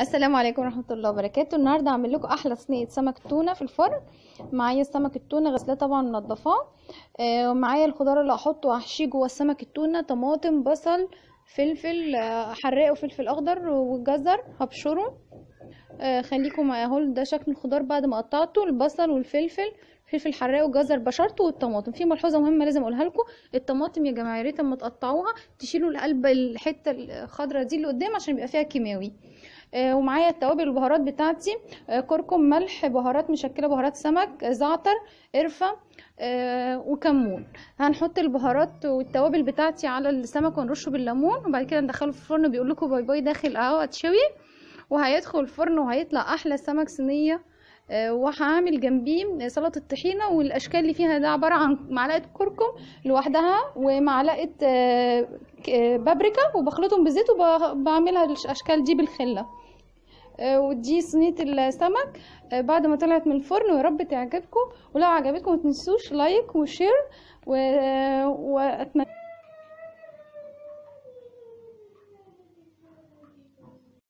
السلام عليكم ورحمه الله وبركاته. النهارده هعمل لكم احلى صينيه سمك تونه في الفرن. معايا السمك التونه غسلاه طبعا منضفاه. ومعايا الخضار اللي هحطه وهحشيه جوه السمك التونه: طماطم، بصل، فلفل حراق وفلفل اخضر وجزر هبشره. خليكم معايا اهو. ده شكل الخضار بعد ما قطعته: البصل والفلفل، فلفل حراق وجزر بشرته، والطماطم. في ملحوظه مهمه لازم اقولها لكم: الطماطم يا جماعه يا ريت اما تقطعوها تشيلوا القلب الحته الخضراء دي اللي قدام عشان بيبقى فيها كيماوي. ومعايا التوابل والبهارات بتاعتي: كركم، ملح، بهارات مشكله، بهارات سمك، زعتر، قرفه، وكمون. هنحط البهارات والتوابل بتاعتي على السمك ونرشه بالليمون، وبعد كده ندخله في الفرن. بيقول لكم باي باي داخل اهو اتشوي، وهيدخل الفرن وهيطلع احلى سمك صينيه. وهعمل جنبيه سلطه طحينه، والاشكال اللي فيها ده عباره عن معلقه كركم لوحدها ومعلقه بابريكا، وبخلطهم بالزيت وبعملها الاشكال دي بالخله. ودي صينيه السمك بعد ما طلعت من الفرن، ويا رب تعجبكم. ولو عجبتكم متنسوش لايك وشير واتمنى